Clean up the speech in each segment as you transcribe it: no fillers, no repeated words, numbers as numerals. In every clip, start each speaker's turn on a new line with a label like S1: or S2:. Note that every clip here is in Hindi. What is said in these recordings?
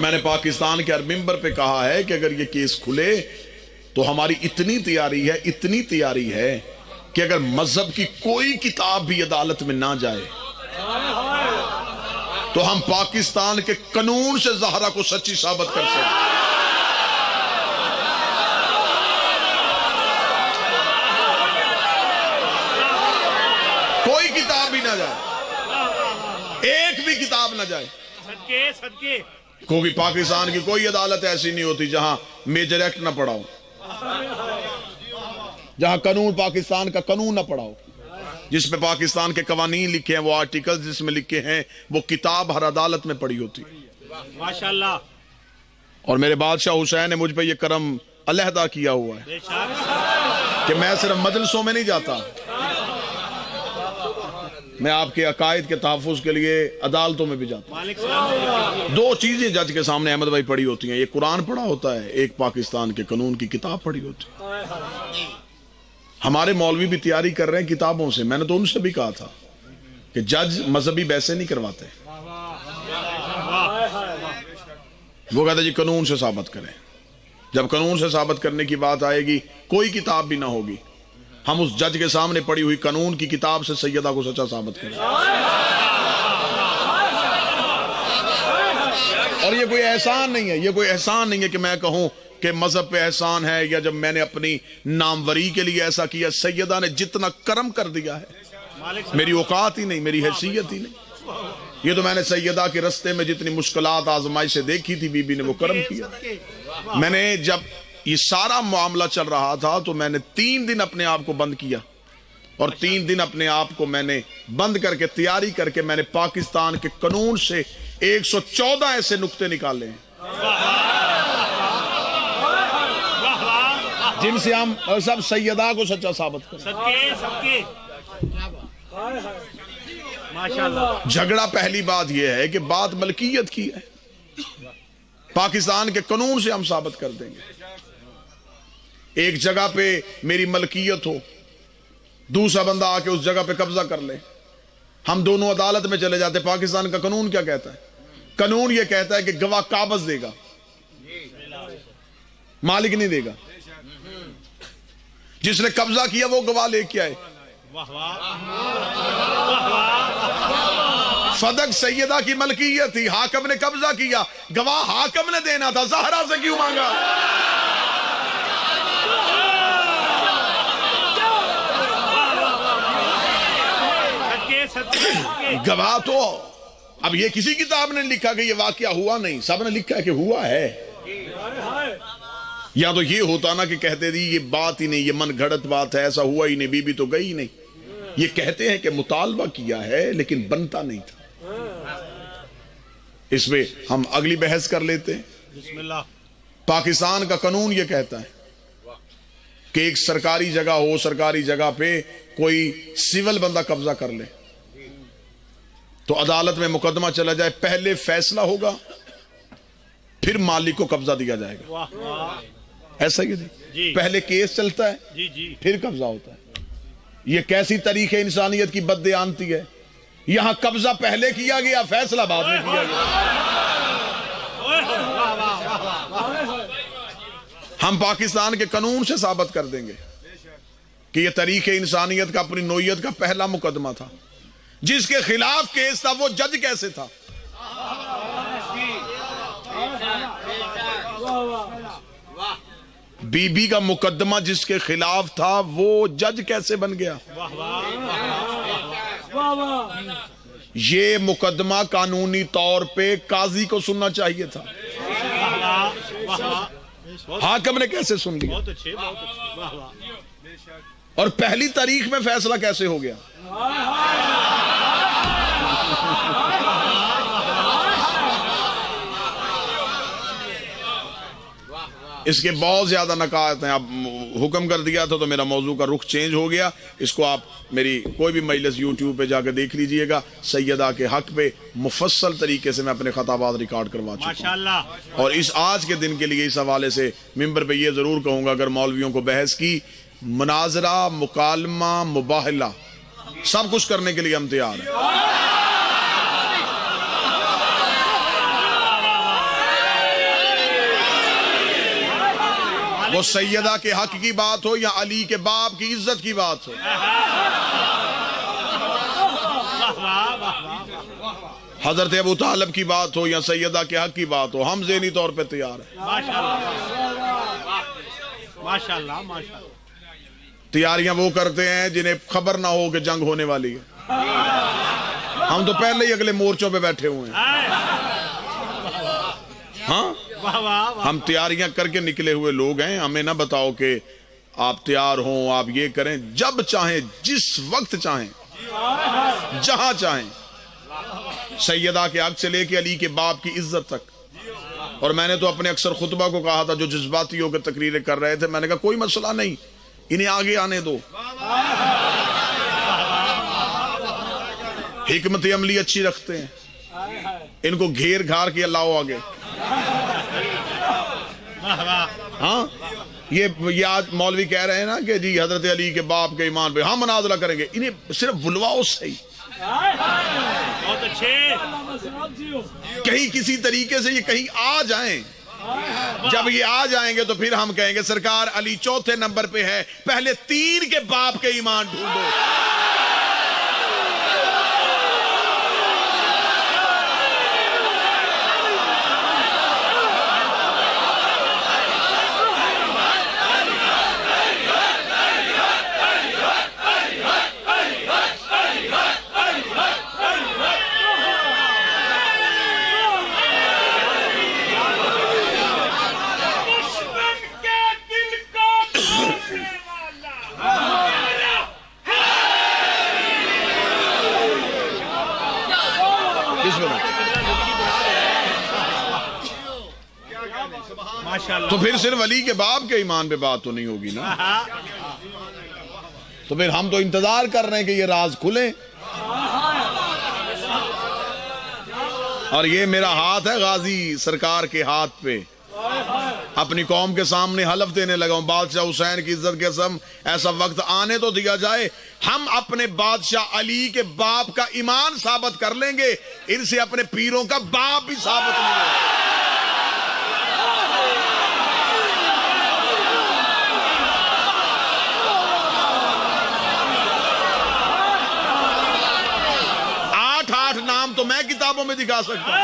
S1: मैंने पाकिस्तान के मिंबर पे कहा है कि अगर ये केस खुले तो हमारी इतनी तैयारी है कि अगर मजहब की कोई किताब भी अदालत में ना जाए तो हम पाकिस्तान के कानून से ज़हरा को सच्ची साबित कर सकते। कोई किताब भी ना जाए, एक भी किताब ना जाए।
S2: सदके
S1: क्योंकि पाकिस्तान की कोई अदालत ऐसी नहीं होती जहां मेजर एक्ट ना पढ़ाओ, जहां कानून पाकिस्तान का कानून ना पढ़ाओ, जिसमें पाकिस्तान के कवानीन लिखे हैं, वो आर्टिकल्स जिसमें लिखे हैं, वो किताब हर अदालत में पढ़ी होती।
S2: माशाल्लाह।
S1: और मेरे बादशाह हुसैन ने मुझ पे ये करम अलहदा किया हुआ है कि मैं सिर्फ मजलिसों में नहीं जाता, मैं आपके अकायद के तहफ़्फ़ुज़ के लिए अदालतों में भी जाता हूं। दो चीजें जज के सामने अहमद भाई पढ़ी होती हैं, एक कुरान पढ़ा होता है, एक पाकिस्तान के कानून की किताब पढ़ी होती है। हमारे मौलवी भी तैयारी कर रहे हैं किताबों से। मैंने तो उनसे भी कहा था कि जज मजहबी बहसें नहीं करवाते, वो कहते जी कानून से साबित करें। जब कानून से साबित करने की बात आएगी, कोई किताब भी ना होगी, हम उस जज के सामने पड़ी हुई कानून की किताब से सैयदा को सच्चा साबित करें। और ये कोई एहसान नहीं है, ये कोई एहसान नहीं है कि मैं कहूं कि मजहब पे एहसान है, या जब मैंने अपनी नामवरी के लिए ऐसा किया। सैयदा ने जितना करम कर दिया है, मेरी औकात ही नहीं, मेरी हैसियत ही नहीं। ये तो मैंने सैयदा के रस्ते में जितनी मुश्किलात आजमाइशें देखी थी, बीबी ने वो करम किया। मैंने जब ये सारा मामला चल रहा था तो मैंने 3 दिन अपने आप को बंद किया, और 3 दिन अपने आप को मैंने बंद करके तैयारी करके मैंने पाकिस्तान के कानून से 114 ऐसे नुक्ते निकाले हैं जिनसे हम सब सैयदा को सच्चा साबित करें।
S2: माशाल्लाह।
S1: झगड़ा पहली बात यह है कि बात मलकियत की है, पाकिस्तान के कानून से हम साबित कर देंगे। एक जगह पे मेरी मलकियत हो, दूसरा बंदा आके उस जगह पे कब्जा कर ले, हम दोनों अदालत में चले जाते। पाकिस्तान का कानून क्या कहता है? कानून ये कहता है कि गवाह काबज देगा, मालिक नहीं देगा। जिसने कब्जा किया वो गवाह लेके आए। फदक सैयदा की मलकियत थी, हाकम ने कब्जा किया, गवाह हाकम ने देना था, ज़हरा से क्यों मांगा? गवाह तो अब ये किसी किताब ने लिखा कि ये वाकया हुआ नहीं, सब ने लिखा है कि हुआ है। या तो ये होता ना कि कहते थी ये बात ही नहीं, ये मन घड़त बात है, ऐसा हुआ ही नहीं, बीबी तो गई नहीं। ये कहते हैं कि मुतालबा किया है लेकिन बनता नहीं था। इसमें हम अगली बहस कर लेते हैं।
S2: बिस्मिल्लाह।
S1: पाकिस्तान का कानून ये कहता है कि एक सरकारी जगह हो, सरकारी जगह पे कोई सिविल बंदा कब्जा कर ले तो अदालत में मुकदमा चला जाए, पहले फैसला होगा, फिर मालिक को कब्जा दिया जाएगा। ऐसा ही जी, पहले केस चलता है जी, फिर कब्जा होता है। यह कैसी तरीके इंसानियत की बददियानती है? यहां कब्जा पहले किया गया, फैसला बाद में किया गया। हम पाकिस्तान के कानून से साबित कर देंगे कि यह तरीके इंसानियत का, अपनी नौइयत का पहला मुकदमा था। जिसके खिलाफ केस था वो जज कैसे था? बीबी का मुकदमा जिसके खिलाफ था वो जज कैसे बन गया? ये मुकदमा कानूनी तौर पे काजी को सुनना चाहिए था, हाकिम ने कैसे सुन लिया?
S2: बहुत अच्छे, बहुत अच्छे। वाह वाह।
S1: और पहली तारीख में फैसला कैसे हो गया? इसके बहुत ज्यादा नकात हैं। आप हुक्म कर दिया था तो मेरा मौजू का रुख चेंज हो गया। इसको आप मेरी कोई भी मजलिस यूट्यूब पे जाकर देख लीजिएगा। सैयदा के हक पे मुफस्सल तरीके से मैं अपने खताबात रिकॉर्ड करवा चुका हूं।
S2: माशाल्लाह।
S1: और इस आज के दिन के लिए इस हवाले से मिंबर पे ये जरूर कहूंगा, अगर मौलवियों को बहस की, मुनाजरा, मुकालमा, मुबाहला सब कुछ करने के लिए हम तैयार हैं। वो सैयदा के हक की बात हो या अली के बाप की इज्जत की बात हो, हजरत अबू तालिब की बात हो या सैयदा के हक की बात हो, हम ज़हनी तौर पे तैयार हैं।
S2: माशाल्लाह माशाल्लाह।
S1: तैयारियां वो करते हैं जिन्हें खबर ना हो कि जंग होने वाली है। हम तो पहले ही अगले मोर्चों पे बैठे हुए हैं। हाँ, हम तैयारियां करके निकले हुए लोग हैं। हमें ना बताओ कि आप तैयार हो, आप ये करें, जब चाहें, जिस वक्त चाहें, जहां चाहें, सैयदा के हक से लेके अली के बाप की इज्जत तक। और मैंने तो अपने अक्सर खुतबा को कहा था, जो जज्बाती होकर तकरीरें कर रहे थे, मैंने कहा कोई मसला नहीं, इन्हें आगे आने दो, हिकमत अमली अच्छी रखते हैं, इनको घेर घार के लाओ आगे। हाँ, ये आज मौलवी कह रहे हैं ना कि जी हजरत अली के बाप के ईमान पे हम मुनाजरा करेंगे, इन्हें सिर्फ बुलवाओ सही,
S2: बहुत अच्छे,
S1: कहीं किसी तरीके से ये कहीं आ जाएं। जब ये आ जाएंगे तो फिर हम कहेंगे सरकार अली चौथे नंबर पे है, पहले 3 के बाप के ईमान ढूंढो। तो फिर सिर्फ अली के बाप के ईमान पे बात तो नहीं होगी ना। तो फिर हम तो इंतजार कर रहे हैं कि ये राज खुले। और ये मेरा हाथ है गाजी सरकार के हाथ पे, अपनी कौम के सामने हलफ देने लगा हूं, बादशाह हुसैन की इज्जत के कसम, ऐसा वक्त आने तो दिया जाए, हम अपने बादशाह अली के बाप का ईमान साबित कर लेंगे, इनसे अपने पीरों का बाप भी साबित नहीं होगा। आठ नाम तो मैं किताबों में दिखा सकता हूं।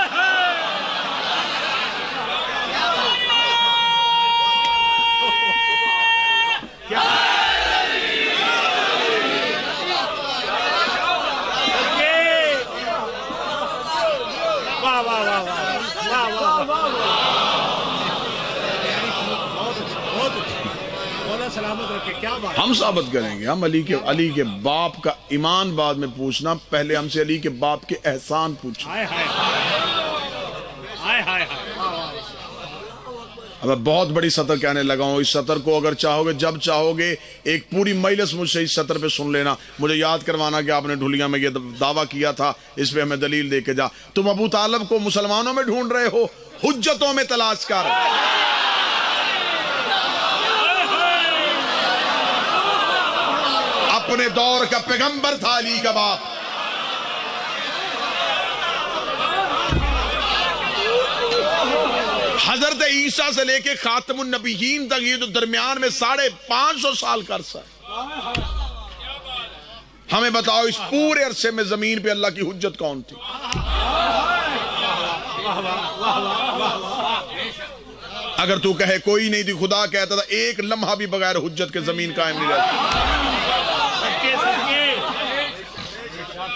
S2: सलामत रखे, क्या बात।
S1: हम साबित करेंगे, हम अली के बाप का ईमान बाद में पूछना, पहले हमसे अली के बाप के एहसान पूछना।
S2: हाय हाय हाय हाय हाय।
S1: अब बहुत बड़ी सतर कहने लगा हूं, इस सतर को अगर चाहोगे, जब चाहोगे, एक पूरी मजलिस मुझसे इस सतर पे सुन लेना, मुझे याद करवाना कि आपने ढुलिया में ये दावा किया था, इस पे हमें दलील दे के जा। तुम अबू तालिब को मुसलमानों में ढूंढ रहे हो, हुज्जतों में तलाश कर। अपने दौर का पैगंबर था अली का बाप। हजरत ईसा से लेके खातमुन नबीयीन तक ये जो दरमियान में 550 साल का अरसा, हमें बताओ इस पूरे अरसे में जमीन पे अल्लाह की हुज्जत कौन थी? अगर तू कहे कोई नहीं थी, खुदा कहता था एक लम्हा भी बगैर हुज्जत के जमीन कायम नहीं रहती।